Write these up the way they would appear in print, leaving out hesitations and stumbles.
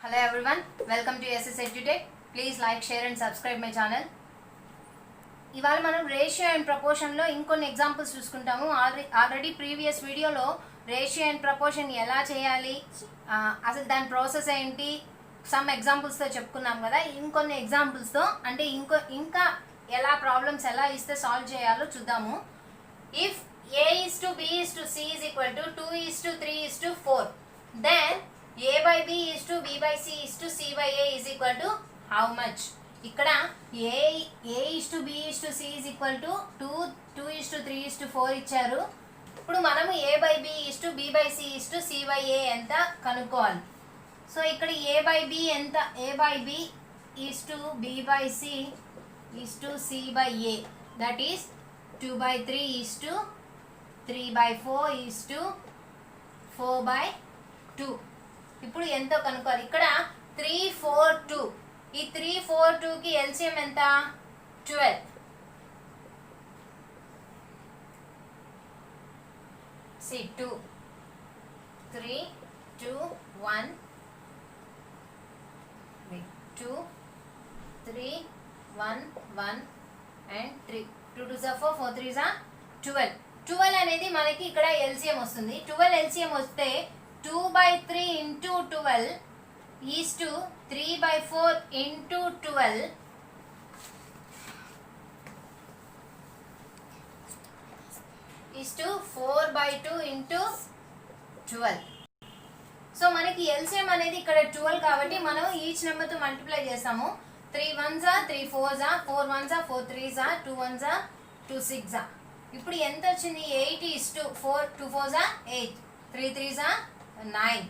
Hello everyone, welcome to SS EduTech. Please like, share and subscribe my channel. ఇవాళ మనం ratio and ప్రపోర్షన్లో ఇంకొన్ని examples చూసుకుంటాము. Already previous వీడియోలో ratio and proportion ఎలా చేయాలి, అసలు దాని ప్రాసెస్ ఏంటి, సమ్ ఎగ్జాంపుల్స్తో చెప్పుకున్నాం కదా. ఇంకొన్ని ఎగ్జాంపుల్స్తో అంటే ఇంకా ఎలా ప్రాబ్లమ్స్ ఎలా ఇస్తే సాల్వ్ చేయాలో చూద్దాము. If A:B:C is equal to 2:3:4, then A/B:B/C:C/A is equal to how much? ఇక్కడ A:B:C is equal to 2:3:4 ఇచ్చారు. ఇప్పుడు మనము A/B:B/C:"C/A ఎంత కనుక్కోవాలి. సో ఇక్కడ A/B ఎంత, A/B:B/C:"C/A, దట్ ఈస్ 2/3:3/4:4/2. ఇప్పుడు ఎంతో కనుక్కోవాలి. ఇక్కడ 3, 4, 2, ఈ 3, 4, 2కి ఎల్సిఎం ఎంత, 12. See 2, 3, 2, 1, 2, 3, 1, 1 and 3. 2 2s are 4, 4 3s are 12. 12 అనేది మనకి ఇక్కడ ఎల్సిఎం వస్తుంది. 12 ఎల్సిఎం వస్తే 2/3 into 12 is to 3/4 into 12 is to 4/2 into 12. So మనకి ఎల్సిఎం అనేది ఇక్కడ 12 కాబట్టి మనం ఈచ్ నెంబర్తో మల్టిప్లై చేస్తాము. 3 1s are 3 4s are 4 1s are 4 3s are 2 1s are 2 6s are. ఇప్పుడు ఎంత వచ్చింది, 8:4, 2 4s are 8, 3 3s are 9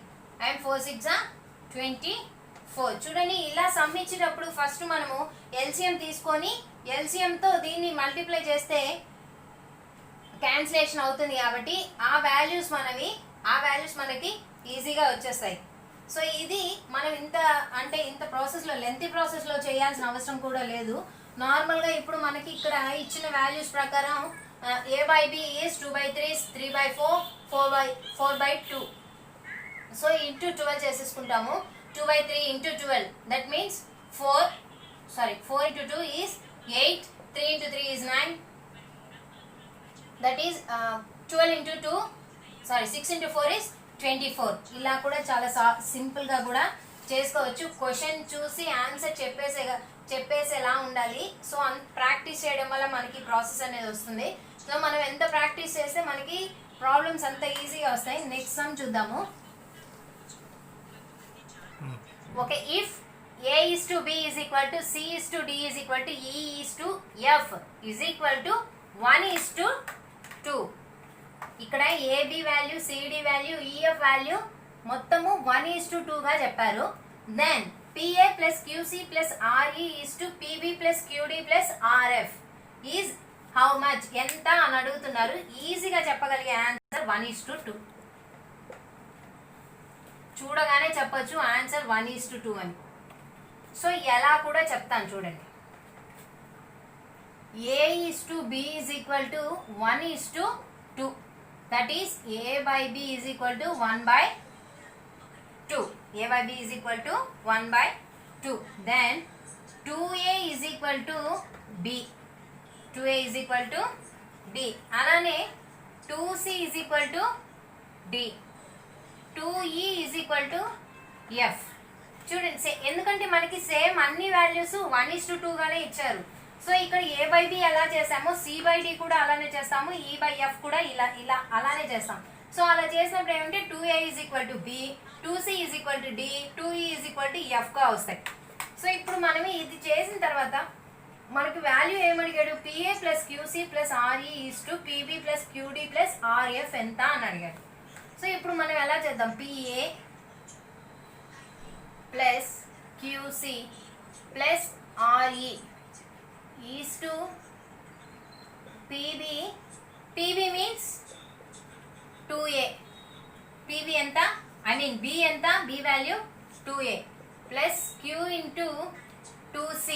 and 4 6s are 24. చూడండి, ఇలా సమ్ ఇచ్చేటప్పుడు ఫస్ట్ మనము ఎల్సిఎం తీసుకొని ఎల్సిఎంతో దీన్ని మల్టిప్లై చేస్తే క్యాన్సిలేషన్ అవుతుంది కాబట్టి ఆ వాల్యూస్ మనకి ఈజీగా వచ్చేస్తాయి. సో ఇది మనం ఇంత ప్రాసెస్లో లెంతీ ప్రాసెస్లో చేయాల్సిన అవసరం కూడా లేదు. నార్మల్గా ఇప్పుడు మనకి ఇక్కడ ఇచ్చిన వాల్యూస్ ప్రకారం A/B is 2/3, 3/4, 4/2. So into 12 చేసేసుకుంటాము. 2/3 into 12, that means 4 into 2 is 8, 3 into 3 is 9, that is 12 into 2, 6 into 4 is 24. ఇలా కూడా చాలా సింపుల్గా కూడా చేసుకోవచ్చు. క్వశ్చన్ చూసి ఆన్సర్ చెప్పేసేలా ఉండాలి. సో ప్రాక్టీస్ చేయడం వల్ల మనకి ప్రాసెస్ అనేది వస్తుంది. సో మనం ఎంత ప్రాక్టీస్ చేస్తే మనకి ప్రాబ్లమ్స్ అంత ఈజీగా వస్తాయి. నెక్స్ట్ సమ్ చూద్దాము. Okay, if A:B is equal to C:D is equal to E:F is equal to 1:2. ఇక్కడ AB value, CD value, EF value మొత్తము 1:2గా చెప్పారు. Then PA plus QC plus RE is to PB plus QD plus RF is how much? ఎంత అని అడుగుతున్నారు. ఈజీగా చెప్పగలిగే answer 1:2. చూడగానే చెప్పొచ్చు ఆన్సర్ 1:2 అని. సో ఎలా కూడా చెప్తాను చూడండి. A:B is equal to 1:2. That is A/B is equal to 1/2. A/B is equal to 1/2. Then 2A is equal to B. 2A is equal to B. అలానే 2C is equal to D. 2E is equal to F. చూడండి, ఎందుకంటే మనకి same అన్ని values 1:2గానే ఇచ్చారు. So ఇక్కడ A/B ఎలా చేసామో C/D కూడా అలానే చేస్తాము, E/F కూడా ఇలా అలానే చేస్తాం. సో అలా చేసినప్పుడు ఏమంటే 2A is equal to B, 2C is equal to D, 2E is equal to Fగా వస్తాయి. సో ఇప్పుడు మనం ఇది చేసిన తర్వాత మనకి value ఏమడిగాడు, PA plus QC plus RE is to PB plus QD plus RF ఎంత అని అడిగాడు. సో ఇప్పుడు మనం ఎలా చేద్దాం, PA plus QC plus RE is to PB. PB means 2A. PB ఎంత, B ఎంత, B value 2A plus Q into 2C.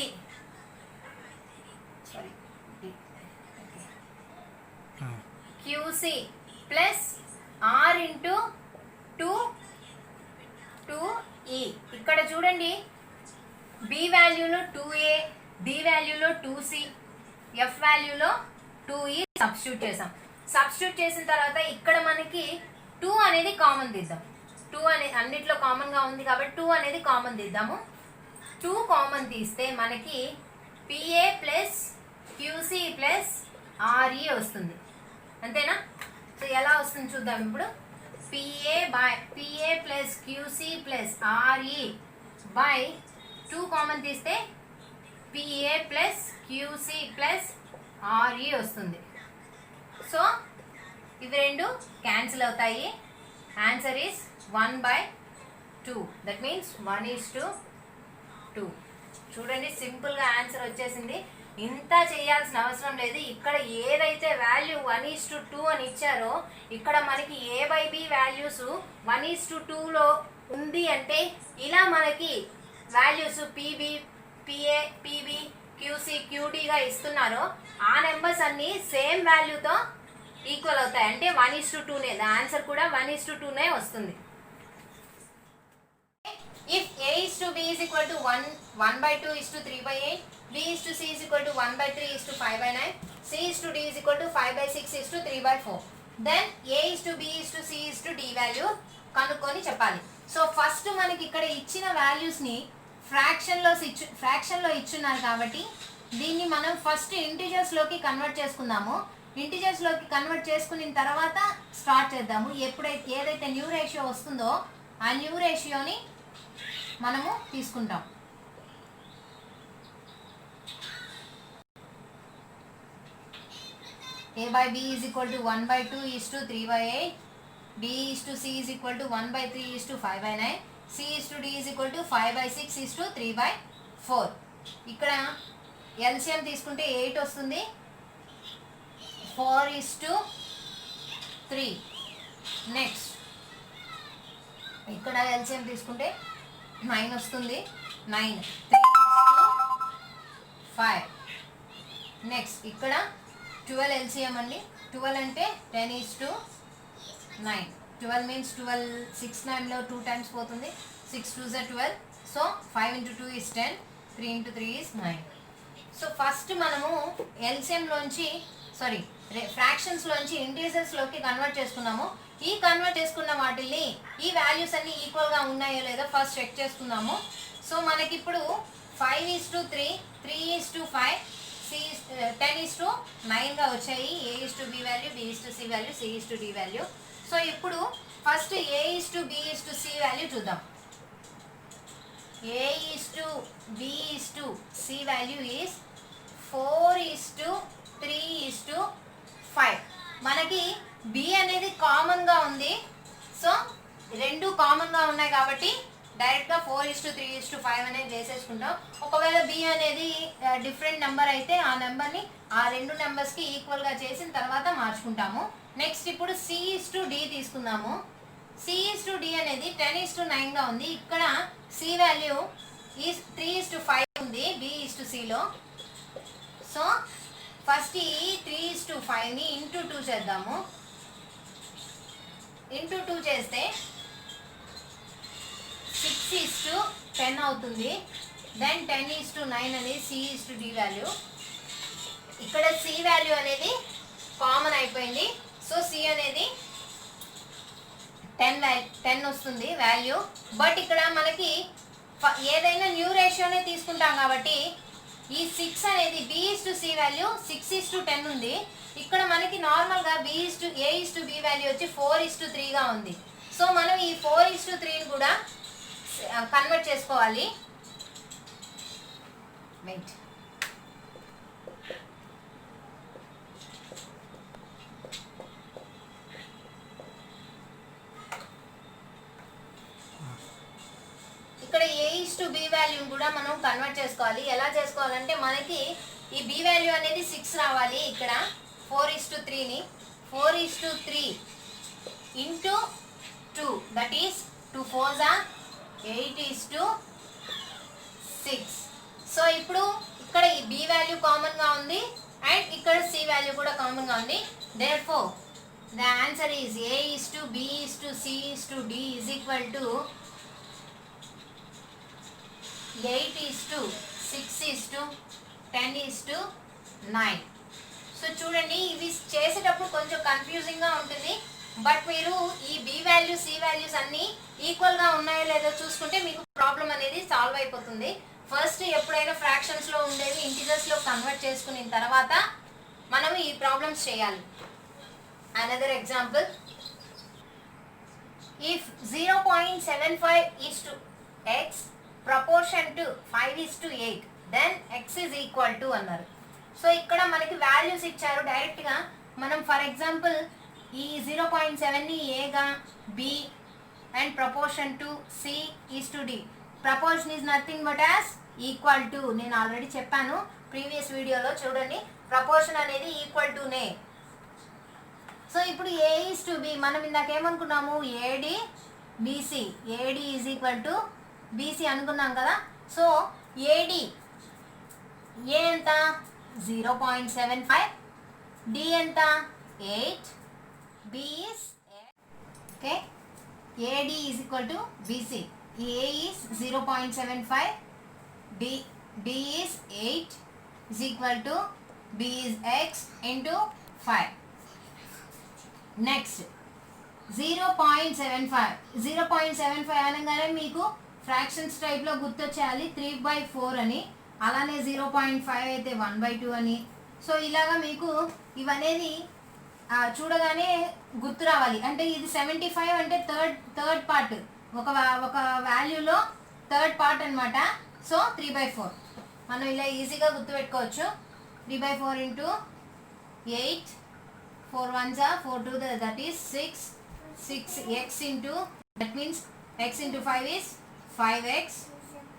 QC plus R into 2 2e. ఇక్కడ చూడండి, b వాల్యూలో 2a, d వాల్యూలో 2c, f వాల్యూలో 2e substitute చేసాం. Substitute చేసిన తర్వాత ఇక్కడ మనకి 2 అనేది కామన్ తీద్దాం. 2 అనేది అన్నిట్లో కామన్గా ఉంది కాబట్టి 2 అనేది కామన్ తీద్దాము. 2 కామన్ తీస్తే మనకి PA plus QC plus RE వస్తుంది. అంతేనా? సో ఎలా వస్తుంది చూద్దాం ఇప్పుడు. PA plus QC plus RE by 2 common తీస్తే PA plus QC plus RE వస్తుంది. సో ఇవి రెండు క్యాన్సిల్ అవుతాయి. Answer is 1/2. That means 1:2. చూడండి, సింపుల్గా ఆన్సర్ వచ్చేసింది. ఇంత చేయాల్సిన అవసరం లేదు. ఇక్కడ ఏదైతే వాల్యూ 1:2 అని ఇచ్చారో ఇక్కడ మనకి A/B వాల్యూస్ 1:2లో ఉంది అంటే ఇలా మనకి values PB, PA, PB, QC, QDగా ఇస్తున్నారో ఆ నెంబర్స్ అన్ని సేమ్ వాల్యూతో ఈక్వల్ అవుతాయి. అంటే 1:2నే, ఆన్సర్ కూడా 1:2నే వస్తుంది. If A/B is equal to 1/2 is to 3/8, B/C is equal to 1/3 is to 5/9, C/D is equal to 5/6 is to 3/4, then A/B is to C is to D value కనుక్కొని చెప్పాలి. So first మనకి ఇక్కడ ఇచ్చిన వాల్యూస్ని ఫ్రాక్షన్లో ఇచ్చున్నారు కాబట్టి దీన్ని మనం ఫస్ట్ ఇంటిజర్స్లోకి కన్వర్ట్ చేసుకుందాము. ఇంటిజర్స్లోకి కన్వర్ట్ చేసుకున్న తర్వాత స్టార్ట్ చేద్దాము. ఎప్పుడైతే ఏదైతే న్యూ రేషియో వస్తుందో ఆ న్యూ రేషియోని మనము తీసుకుంటాం. A/B is equal to 1/2 is to 3/8, B/C is equal to 1/3 is to 5/9, C/D is equal to 5/6 is to 3/4. ఇక్కడ LCM తీసుకుంటే 8 వస్తుంది. 4:3. నెక్స్ట్ ఇక్కడ LCM తీసుకుంటే 9 వస్తుంది. 9. 3:5. నెక్స్ట్ ఇక్కడ 12 LCM అండి. 12 అంటే 10:9. 12 మీన్స్ 12 6 9లో 2 టైమ్స్ పోతుంది. 6 2s are 12. So 5 into 2 is 10. 3 into 3 is 9. So first మనము ఎల్సిఎంలోంచి ఫ్రాక్షన్స్లోంచి ఇంటీజర్స్లోకి కన్వర్ట్ చేసుకున్నాము. ఈ కన్వర్ట్ చేసుకున్న వాటిని ఈ వాల్యూస్ అన్ని ఈక్వల్గా ఉన్నాయో లేదో ఫస్ట్ చెక్ చేసుకుందాము. సో మనకి ఇప్పుడు 5:3, 3:5, 10:9గా వచ్చాయి. A/B value, B/C value, C/D value. So ఇప్పుడు ఫస్ట్ A/B/C వాల్యూ చూద్దాం. A/B/C value is 4:3:5. మనకి B అనేది కామన్గా ఉంది. సో రెండు కామన్గా ఉన్నాయి కాబట్టి డైరెక్ట్గా 4:3:5 అనేది వేసేసుకుంటాం. ఒకవేళ B అనేది డిఫరెంట్ నెంబర్ అయితే ఆ నెంబర్ని ఆ రెండు నెంబర్స్కి ఈక్వల్గా చేసిన తర్వాత మార్చుకుంటాము. నెక్స్ట్ ఇప్పుడు C/D తీసుకుందాము. C/D అనేది 10:9గా ఉంది. ఇక్కడ C వాల్యూ ఈ 3:5 ఉంది B/Cలో. సో ఫస్ట్ ఈ 3:5ని ఇంటూ 2 చేద్దాము. ఇంటూ 2 చేస్తే 6:10 అవుతుంది. దెన్ 10:9 అనేది C/D వాల్యూ. ఇక్కడ C వాల్యూ అనేది కామన్ అయిపోయింది. సో C అనేది 10 వస్తుంది వాల్యూ. బట్ ఇక్కడ మనకి ఏదైనా న్యూ రేషియోనే తీసుకుంటాం కాబట్టి ఈ 6 అనేది B/C వాల్యూ 6:10 ఉంది. ఇక్కడ మనకి నార్మల్గా A/B వాల్యూ వచ్చి 4:3గా ఉంది. సో మనం ఈ 4:3ని కూడా కన్వర్ట్ చేసుకోవాలి. వెయిట్, ఇక్కడ A/B వాల్యూని కూడా మనం కన్వర్ట్ చేసుకోవాలి. ఎలా చేసుకోవాలంటే మనకి ఈ B వాల్యూ అనేది 6 రావాలి. ఇక్కడ 4:3ని 4:3 into 2, that is 2 4s are 8:6. So ఇప్పుడు ఇక్కడ ఈ B వాల్యూ కామన్గా ఉంది అండ్ ఇక్కడ C వాల్యూ కూడా కామన్గా ఉంది. Therefore the answer is A/B/C/D is equal to 8:6:10:9. So చూడండి, ఇవి చేసేటప్పుడు కొంచెం కన్ఫ్యూజింగ్గా ఉంటుంది. బట్ మీరు ఈ బి వాల్యూస్ సి వాల్యూస్ అన్నీ ఈక్వల్గా ఉన్నాయో లేదో చూసుకుంటే మీకు ప్రాబ్లం అనేది సాల్వ్ అయిపోతుంది. ఫస్ట్ ఎప్పుడైనా ఫ్రాక్షన్స్లో ఉండేవి ఇంటిజర్స్లో కన్వర్ట్ చేసుకున్న తర్వాత మనం ఈ ప్రాబ్లమ్స్ చేయాలి. Another example, if 0.75 is to x proportion to 5 is to 8 then x is equal to అన్నారు. సో ఇక్కడ మనకి వాల్యూస్ ఇచ్చారు డైరెక్ట్గా. మనం ఫర్ ఎగ్జాంపుల్ ఈ 0.7ని ఏగా, B and proportion to C is to D. Proportion is nothing but as equal to, నేను ఆల్రెడీ చెప్పాను ప్రీవియస్ వీడియోలో, చూడండి ప్రపోర్షన్ అనేది ఈక్వల్ టునే. సో ఇప్పుడు ఏ ఈజ్ టు బి, మనం ఇందాక ఏమనుకున్నాము, AD BC, AD is equal to BC అనుకున్నాం కదా. సో ఏడి ఏ ఎంత 0.75, డి ఎంత 8, B is okay, AD is equal to BC. A is 0.75, D is 8 is equal to B is x into 5. Next 0.75 అనగానే మీకు fractions టైప్లో గుర్తొచ్చేయాలి 3/4 అని, అలానే 0.5 అయితే 1/2 అని. సో ఇలాగా మీకు ఇవనేది చూడగానే గుర్తు రావాలి. అంటే ఇది 75 అంటే థర్డ్ పార్ట్, ఒక వాల్యూలో థర్డ్ పార్ట్ అనమాట. సో 3/4 మనం ఇలా ఈజీగా గుర్తుపెట్టుకోవచ్చు. 3/4 into 8, 4 1s are 4 2, that is 6x into, that means x into 5 is 5x.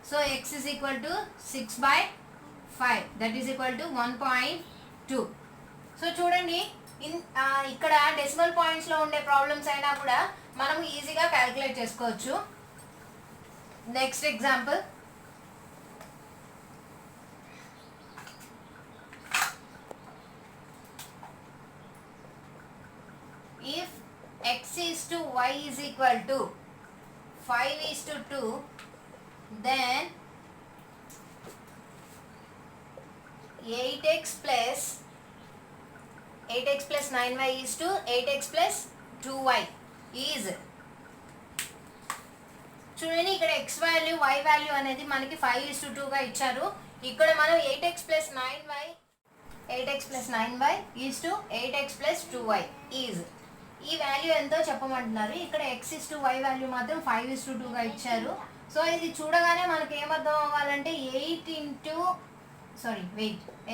So x is equal to 6/5, that is equal to 1.2. So చూడండి, ఇక్కడ డెసిమల్ పాయింట్స్లో ఉండే ప్రాబ్లమ్స్ అయినా కూడా మనం ఈజీగా క్యాలిక్యులేట్ చేసుకోవచ్చు. Next example, if x is to y is equal to 5 is to 2, then 8x plus 9y is to 8x plus 2y is, చూడండి ఇక్కడ x వాల్యూ y వాల్యూ అనేది మనకి 5:2గా ఇచ్చారు. ఇక్కడ మనం 8x plus 9y is to 8x plus 2y is, ఈ value ఎంతో చెప్పమంటున్నారు. ఇక్కడ x is to y value మాత్రం 5:2గా ఇచ్చారు. సో ఇది చూడగానే మనకి ఏమర్థం అవ్వాలంటే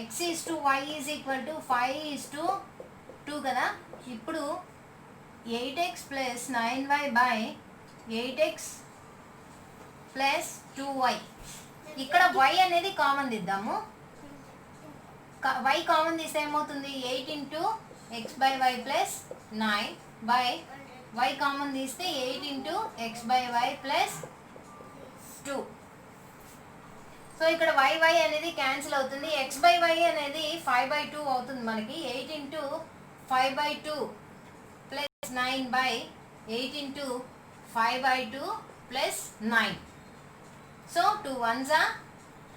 x is to y is equal to 5:2 కదా. ఇప్పుడు 8x plus 9y by 8x plus 2y, ఇక్కడ y అనేది కామన్ తీద్దాము. y కామన్ తీస్తే ఏమవుతుంది, 8 into x by y plus 9 by y common తీస్తే 8 into x by y plus 2. So ఇక్కడ y అనేది cancel అవుతుంది. x by y అనేది 5/2 అవుతుంది మనకి. 8 into 5/2 plus 9 by 8 into 5/2 plus 9. So 2 1s are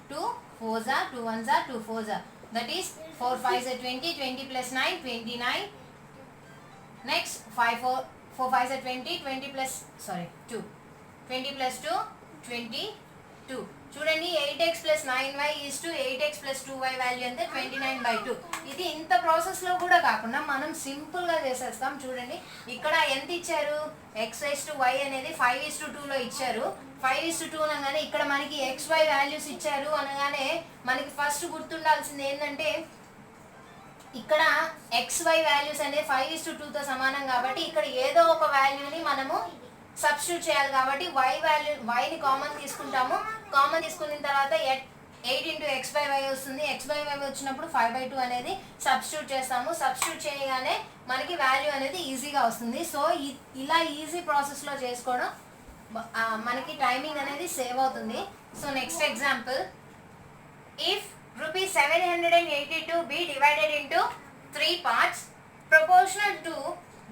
2, 4s are 2 1s are 2 4s are, that is 4 5s are 20, 20 plus 9 29. Next 4 5s are 20, 20 plus 2, 20 plus 2 22. చూడండి 8x plus 9y is to 8x plus 2y value అంటే 29/2. ఇది ఇంత ప్రాసెస్లో కూడా కాకుండా మనం సింపుల్గా చేసేస్తాం. చూడండి ఇక్కడ ఎంత ఇచ్చారు, x is to y అనేది 5:2లో ఇచ్చారు. 5:2 అనగానే ఇక్కడ మనకి xy వాల్యూస్ ఇచ్చారు అనగానే మనకి ఫస్ట్ గుర్తుండాల్సింది ఏంటంటే ఇక్కడ xy వాల్యూస్ అనేది 5:2తో సమానం కాబట్టి ఇక్కడ ఏదో ఒక వాల్యూని మనము సబ్స్టిట్యూట్ చేయాలి. కాబట్టి yని కామన్ తీసుకుంటాము. కామన్ తీసుకున్న తర్వాత 8 into x by y వస్తుంది. x by y వచ్చినప్పుడు 5/2 అనేది సబ్స్టిట్యూట్ చేస్తాము. సబ్స్టిట్యూట్ చేయగానే మనకి వాల్యూ అనేది ఈజీగా వస్తుంది. సో ఇలా ఈజీ ప్రాసెస్లో చేసుకోవడం మనకి టైమింగ్ అనేది సేవ్ అవుతుంది. So next example, if ₹782 be divided into 3 parts proportional to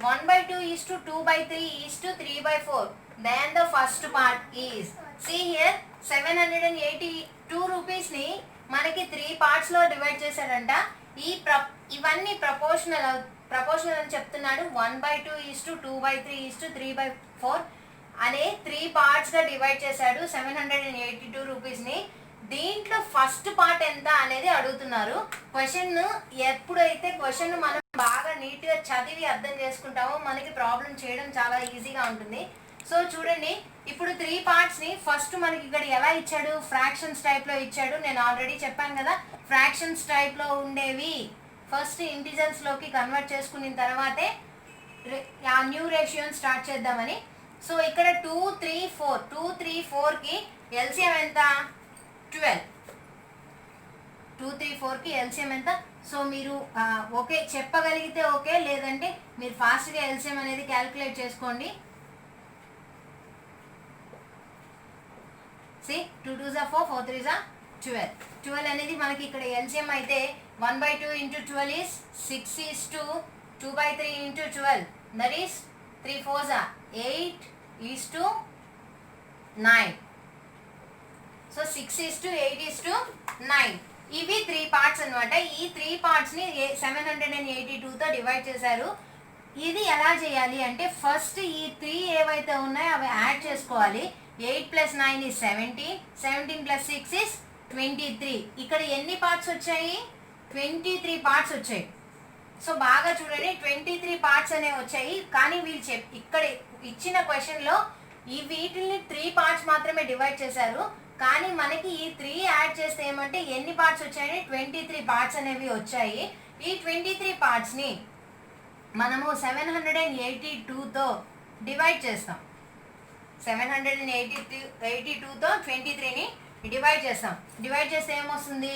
1/2 is to 2/3 is to 3/4, then the first part is, See here 782 రూపీస్ని మనకి 3 పార్ట్స్లో డివైడ్ చేశాడంట. ఇవన్నీ ప్రపోర్షనల్ అని చెప్తున్నాడు. 1/2 2/3 3/4 అనే 3 పార్ట్స్గా డివైడ్ చేశాడు 782 రూపీస్ని. దీంట్లో ఫస్ట్ పార్ట్ ఎంత అనేది అడుగుతున్నారు. ఎప్పుడైతే క్వశ్చన్ మనం బాగా నీట్గా చదివి అర్థం చేసుకుంటామో మనకి ప్రాబ్లం చేయడం చాలా ఈజీగా ఉంటుంది. సో చూడండి, ఇప్పుడు 3 పార్ట్స్ని ఫస్ట్ మనకి ఇక్కడ ఎలా ఇచ్చాడు, ఫ్రాక్షన్స్ టైప్లో ఇచ్చాడు. నేను ఆల్రెడీ చెప్పాను కదా, ఫ్రాక్షన్స్ టైప్లో ఉండేవి ఫస్ట్ ఇంటిజర్స్లోకి కన్వర్ట్ చేసుకున్న తర్వాతే ఆ న్యూ రేషియోని స్టార్ట్ చేద్దామని. సో ఇక్కడ 2 3 4 2 3 4కి ఎల్సిఎం ఎంత, 12. 2 3 4కి ఎల్సిఎం ఎంత? సో మీరు ఓకే చెప్పగలిగితే ఓకే, లేదంటే మీరు ఫాస్ట్గా ఎల్సిఎం అనేది క్యాలిక్యులేట్ చేసుకోండి. C 2 2s are 4 4 3s are 12. 12 అనేది మనకి ఇక్కడ ఎల్సిఎం అయితే 1/2 into 12 is 6:2. 2/3 into 12 that is 3 4s are 8:9. So 6:8:9 ఇవి 3 పార్ట్స్ అనమాట. ఈ 3 పార్ట్స్ని 782తో డివైడ్ చేశారు. ఇది ఎలా చేయాలి అంటే ఫస్ట్ ఈ 3 ఏవైతే ఉన్నాయో అవి యాడ్ చేసుకోవాలి. 8 + 9 is 17. 17 + 6 is 23. ఇక్కడ ఎన్ని పార్ట్స్ వచ్చాయి, 23 పార్ట్స్ వచ్చాయి. సో బాగా చూడండి, 23 పార్ట్స్ అనేవి వచ్చాయి. కానీ వీళ్ళు ఇక్కడ ఇచ్చిన క్వశ్చన్లో ఈ వీటిని 3 పార్ట్స్ మాత్రమే డివైడ్ చేశారు. కానీ మనకి ఈ 3 యాడ్ చేస్తే ఏమంటే ఎన్ని పార్ట్స్ వచ్చాయని 23 పార్ట్స్ అనేవి వచ్చాయి. ఈ 23 పార్ట్స్ని మనము 782తో డివైడ్ చేస్తాం. 782తో 23ని డివైడ్ చేస్తాం. డివైడ్ చేస్తే ఏమొస్తుంది,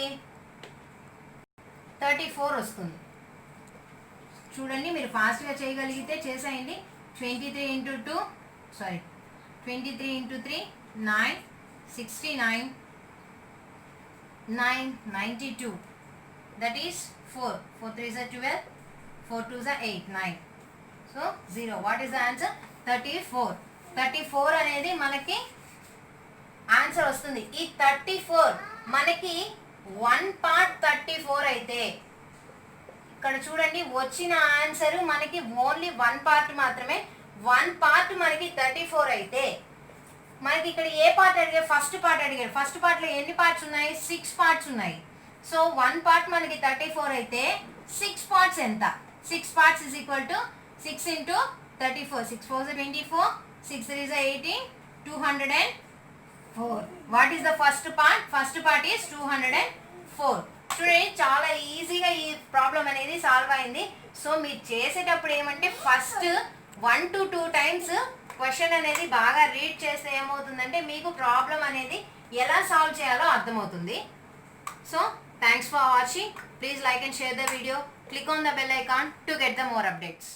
34 వస్తుంది. చూడండి, మీరు ఫాస్ట్గా చేయగలిగితే చేసేయండి. 23 into 2 23 into 3 9 69 9 92 that is 4 4 3s are 12 4 2s are 8 9. So 0. What is the answer? 34. 34 అనేది మనకి ఆన్సర్ వస్తుంది. ఈ 34 మనకి 1 పార్ట్ 34 అయితే ఇక్కడ చూడండి వచ్చిన ఆన్సర్ మనకి ఓన్లీ 1 పార్ట్ మాత్రమే. 1 పార్ట్ మనకి 34 అయితే మనకి ఇక్కడ ఏ పార్ట్ అడిగారు, ఫస్ట్ పార్ట్ అడిగారు. ఫస్ట్ పార్ట్లో ఎన్ని పార్ట్స్ ఉన్నాయి, 6 పార్ట్స్ ఉన్నాయి. సో 1 పార్ట్ మనకి 34 అయితే 6 పార్ట్స్ ఎంత, 6 parts is equal to 6 into 34. 6 4s are 24, 6 3s are 18, 204. What is the first part? First part is 204. చూడండి, చాలా ఈజీగా ఈ ప్రాబ్లం అనేది సాల్వ్ అయింది. సో మీరు చేసేటప్పుడు ఏమంటే ఫస్ట్ 1 to 2 టైమ్స్ క్వశ్చన్ అనేది బాగా రీడ్ చేస్తే ఏమవుతుందంటే మీకు ప్రాబ్లం అనేది ఎలా సాల్వ్ చేయాలో అర్థమవుతుంది. So thanks for watching. Please like and share the video. Click on the bell icon to get the more updates.